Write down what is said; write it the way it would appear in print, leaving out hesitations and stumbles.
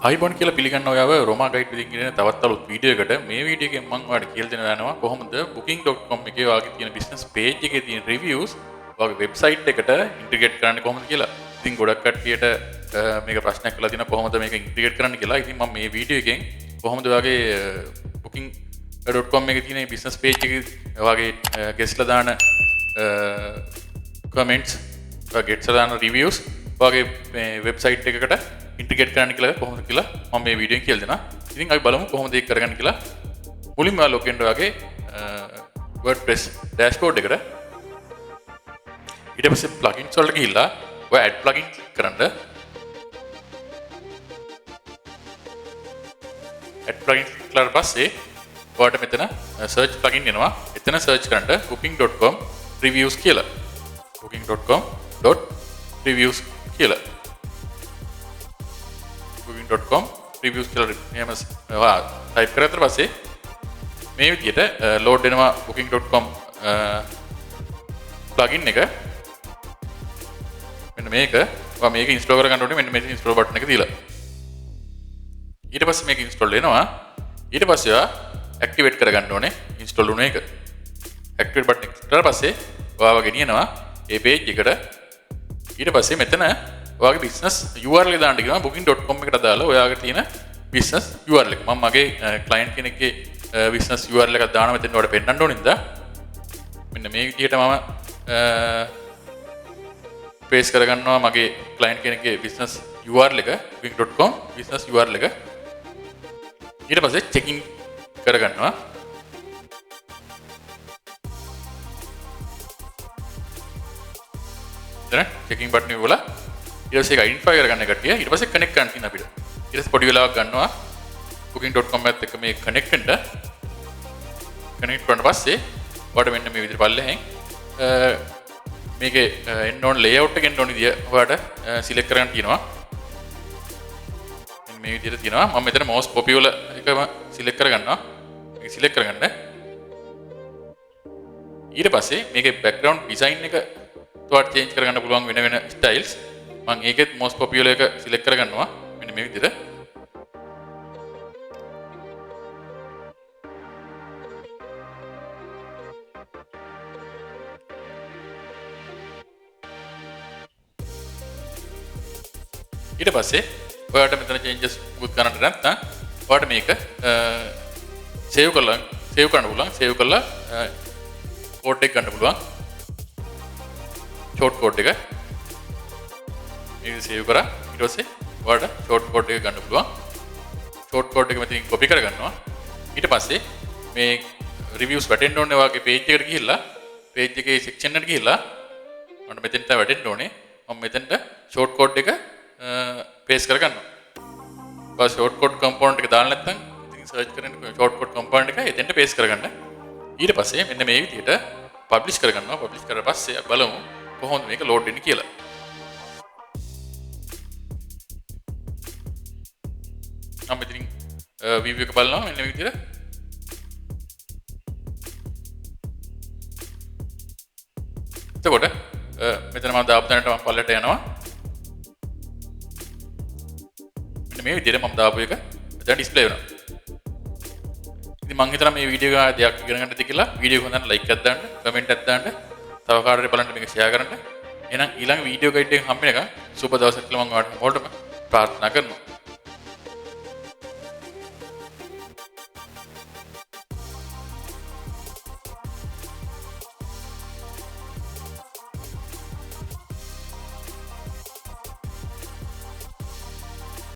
අයිබොන් කියලා පිළිගන්න ඔයාව රෝමා ගයිඩ් එකකින් ගෙන තවත් අලුත් වීඩියෝ එකකට මේ වීඩියෝ එකෙන් මම ඔයාලට කියලා දෙන්න යනවා කොහොමද booking.com එකේ ඔයාගේ තියෙන business page එකේ තියෙන reviews ඔයාගේ website එකට integrate කරන්න කොහොමද කියලා. ඉතින් ගොඩක් කට්ටියට මේක ප්‍රශ්නයක් කරලා තියෙනවා කොහොමද මේක integrate කරන්න කියලා. ඉතින් මම මේ වීඩියෝ එකෙන් කොහොමද ඔයාගේ booking.com එකේ තියෙන business page එකේ ඔයාගේ guest ලා දාන comments ඔයාගේ guest ලා දාන reviews ඔයාගේ website එකකට ඉන්ටිග්‍රේට් කරන්න කියලා කොහොමද කියලා මම මේ වීඩියෝ එකෙන් කියලා දෙනවා. ඉතින් අපි බලමු කොහොමද ඒක කරගන්න කියලා. මුලින්ම ඔයාලා ලොග් වෙන්න ඔයාගේ WordPress dashboard එකට. ඊට පස්සේ plugins වලට ගිහිල්ලා ඔයා add plugin click කරන්න. add plugin click කරලා පස්සේ ඔයාලට මෙතන search plugin එනවා. එතන search කරන්න booking.com reviews කියලා. booking.com.reviews කියලා. booking.com reviews කියලා එහෙම ටයිප් කරලා පස්සේ මේ විදිහට ලෝඩ් වෙනවා booking.com plugin එක. මෙන්න මේක ඔයා මේක ඉන්ස්ටෝල් කරගන්න ඕනේ. මෙන්න මේ ඉන්ස්ටෝල් බටන් එක දීලා. ඊට පස්සේ මේක ඉන්ස්ටෝල් වෙනවා. ඊට පස්සේ ඔයා ඇක්ටිවේට් කරගන්න ඕනේ ඉන්ස්ටෝල් වුණ එක. ඇක්ටිවේට් බටන් එක ඊට පස්සේ ඔයාව ගෙනියනවා මේ page එකට. ඊට පස්සේ මෙතන ඔයාගේ business URL එක දාන්න කියනවා booking.com එකට දාලා ඔයාගේ තියෙන business URL එක. මම මගේ client කෙනෙක්ගේ business URL එකක් දානවා මෙතන ඔයාලට පෙන්නන්න ඕනේ නේද? මෙන්න මේ විදිහට මම paste කරගන්නවා මගේ client කෙනෙක්ගේ business URL එක booking.com business URL එක. ඊට පස්සේ checking කරගන්නවා. දැන් checking button එක වල ඊට පස්සේ ඒක identify කරගන්න කට්ටිය ඊට පස්සේ connect කරන්න තියෙනවා අපිට. ඊට පස්සේ පොඩි වෙලාවක් ගන්නවා booking.com එකත් එක්ක මේ connect වෙන්න. connect කරන පස්සේ ඔයාලට මෙන්න මේ විදිහට පල්ලෙහෙන් මේකේ එන්න ඕන layout එක එන්න ඕන විදිය ඔයාලට select කරගන්න තියෙනවා. මෙන්න මේ විදිහට තියෙනවා. මම මෙතන mouse popular එකම select කරගන්නවා. මේක select කරගන්න. ඊට පස්සේ මේකේ background design එක ඔයාලට change කරගන්න පුළුවන් වෙන වෙන styles. මම ඒකෙත් most popular එක select කරගන්නවා මෙන්න මේ විදිහට. ඊට පස්සේ ඔයාලට මෙතන changes මුකුත් කරන්න නැත්නම් ඔයාලට මේක save කරන්න පුළුවන්. save කරලා code එක ගන්න පුළුවන්. short code එක මේක save කරා. ඊට පස්සේ ඔයාලට short code එක ගන්න පුළුවන්. short code එක මෙතනින් copy කරගන්නවා. ඊට පස්සේ මේ reviews වැටෙන්න ඕනේ ඔයාගේ page එකට ගිහිල්ලා page එකේ section එකට ගිහිල්ලා මම මෙතෙන්ට වැටෙන්න ඕනේ. මම මෙතෙන්ට short code එක paste කරගන්නවා. ඔයා short code component එක දාන්න නැත්නම් ඉතින් search කරන්න short code component එක එතෙන්ට paste කරගන්න. ඊට පස්සේ මෙන්න මේ විදිහට publish කරගන්නවා. publish කරලා පස්සේ බලමු කොහොමද මේක load වෙන්නේ කියලා. මම ඉතින් view එක බලනවා මෙන්න මේ විදිහට. එතකොට මෙතන මම දාපු තැනට මම පල්ලට යනවා. මෙන්න මේ විදිහට මම දාපු එක මෙතන display වෙනවා. ඉතින් මම හිතනවා මේ වීඩියෝ එක දෙයක් ඉගෙන ගන්නද කියලා. වීඩියෝ එක හොඳට like එකක් දාන්න, comment එකක් දාන්න, තව කාටද බලන්න මේක share කරන්න. එහෙනම් ඊළඟ වීඩියෝ ගයිඩ් එකෙන් හම්බ වෙනකන් සුබ දවසක් කියලා මම ඔයාලට ප්‍රාර්ථනා කරනවා.